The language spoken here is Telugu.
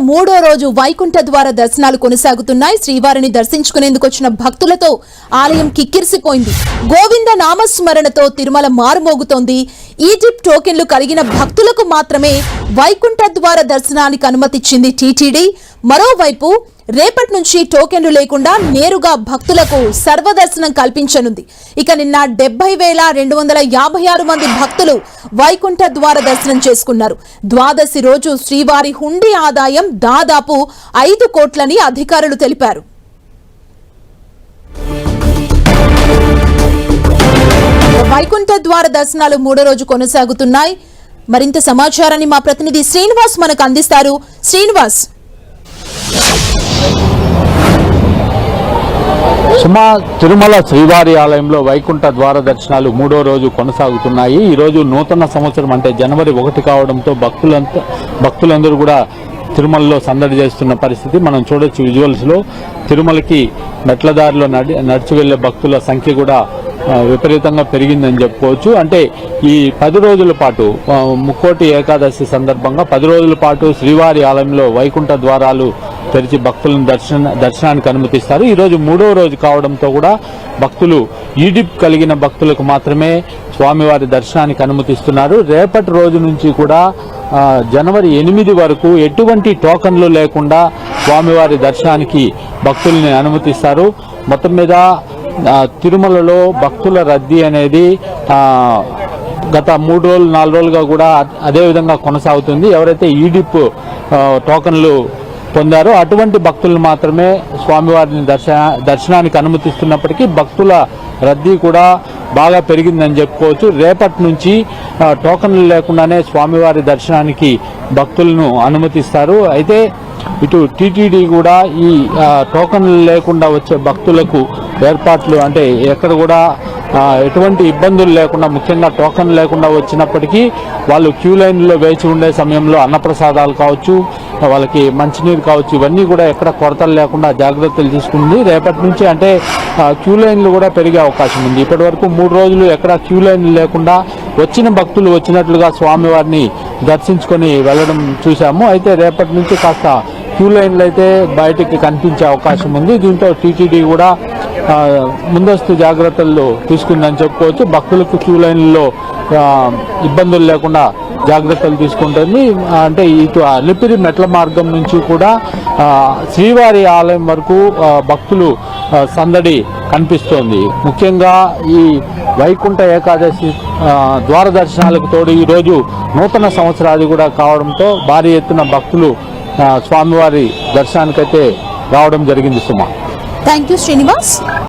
మూడో రోజు వైకుంఠ ద్వార దర్శనాలు కొనసాగుతున్నాయి. శ్రీవారిని దర్శించుకునేందుకు వచ్చిన భక్తులతో ఆలయం కిక్కిరిసిపోయింది. గోవింద నామస్మరణతో తిరుమల మారుమోగుతోంది. ఈజిప్ట్ టోకెన్లు కలిగిన భక్తులకు మాత్రమే వైకుంఠ ద్వార దర్శనానికి అనుమతిచ్చింది టీటీడీ. మరోవైపు రేపటి నుంచి టోకెన్లు లేకుండా నేరుగా భక్తులకు సర్వదర్శనం కల్పించనుంది. ఇక నిన్న 70,256 మంది భక్తులు వైకుంఠ ద్వార దర్శనం చేసుకున్నారు. ద్వాదశి రోజు శ్రీవారి హుండీ ఆదాయం దాదాపు 5 కోట్లని అధికారులు తెలిపారు. వైకుంఠ ద్వార దర్శనాలు మూడో రోజు కొనసాగుతున్నాయి. మరింత సమాచారాన్ని మా ప్రతినిధి శ్రీనివాస్ మనకు అందిస్తారు. శ్రీనివాస్, సుమా, తిరుమల శ్రీవారి ఆలయంలో వైకుంఠ ద్వార దర్శనాలు మూడో రోజు కొనసాగుతున్నాయి. ఈ రోజు నూతన సంవత్సరం అంటే జనవరి 1 కావడంతో భక్తులందరూ కూడా తిరుమలలో సందడి చేస్తున్న పరిస్థితి మనం చూడొచ్చు. విజువల్స్ లో తిరుమలకి మెట్లదారిలో నడిచి వెళ్లే భక్తుల సంఖ్య కూడా విపరీతంగా పెరిగిందని చెప్పుకోవచ్చు. అంటే ఈ 10 రోజుల పాటు ముక్కోటి ఏకాదశి సందర్భంగా 10 రోజుల పాటు శ్రీవారి ఆలయంలో వైకుంఠ ద్వారాలు తెరిచి భక్తులను దర్శనానికి అనుమతిస్తారు. ఈ రోజు మూడో రోజు కావడంతో కూడా భక్తులు ఈజిప్ట్ కలిగిన భక్తులకు మాత్రమే స్వామివారి దర్శనానికి అనుమతిస్తున్నారు. రేపటి రోజు నుంచి కూడా జనవరి 8 వరకు ఎటువంటి టోకన్లు లేకుండా స్వామివారి దర్శనానికి భక్తుల్ని అనుమతిస్తారు. మొత్తం మీద తిరుమలలో భక్తుల రద్దీ అనేది గత 3 రోజులు 4 రోజులుగా కూడా అదే విధంగా కొనసాగుతుంది. ఎవరైతే ఈజిప్ట్ టోకన్లు పొందారో అటువంటి భక్తులను మాత్రమే స్వామివారిని దర్శనానికి అనుమతిస్తున్నప్పటికీ భక్తుల రద్దీ కూడా బాగా పెరిగిందని చెప్పుకోవచ్చు. రేపటి నుంచి టోకన్లు లేకుండానే స్వామివారి దర్శనానికి భక్తులను అనుమతిస్తారు. అయితే ఇటు టీటీడీ కూడా ఈ టోకన్లు లేకుండా వచ్చే భక్తులకు ఏర్పాట్లు అంటే ఎక్కడ కూడా ఎటువంటి ఇబ్బందులు లేకుండా, ముఖ్యంగా టోకన్ లేకుండా వచ్చినప్పటికీ వాళ్ళు క్యూ లైన్లో వేచి ఉండే సమయంలో అన్నప్రసాదాలు కావచ్చు, వాళ్ళకి మంచినీరు కావచ్చు, ఇవన్నీ కూడా ఎక్కడ కొరతలు లేకుండా జాగ్రత్తలు తీసుకుంది. రేపటి నుంచి అంటే క్యూ లైన్లు కూడా పెరిగే అవకాశం ఉంది. ఇప్పటి వరకు 3 రోజులు ఎక్కడ క్యూ లైన్లు లేకుండా వచ్చిన భక్తులు వచ్చినట్లుగా స్వామివారిని దర్శించుకొని వెళ్ళడం చూసాము. అయితే రేపటి నుంచి కాస్త క్యూ లైన్లు అయితే బయటికి కనిపించే అవకాశం ఉంది. దీంతో టీటీడీ కూడా ముందస్తు జాగ్రత్తలు తీసుకుందని చెప్పుకోవచ్చు. భక్తులకు క్యూ లైన్లలో ఇబ్బందులు లేకుండా జాగ్రత్తలు తీసుకుంటుంది. అంటే ఇటు అలిపిరి మెట్ల మార్గం నుంచి కూడా శ్రీవారి ఆలయం వరకు భక్తులు సందడి కనిపిస్తోంది. ముఖ్యంగా ఈ వైకుంఠ ఏకాదశి ద్వార దర్శనాలకు తోడు ఈరోజు నూతన సంవత్సరాది కూడా కావడంతో భారీ ఎత్తున భక్తులు స్వామివారి దర్శనానికైతే రావడం జరిగింది. సుమా, థ్యాంక్ యూ శ్రీనివాస్.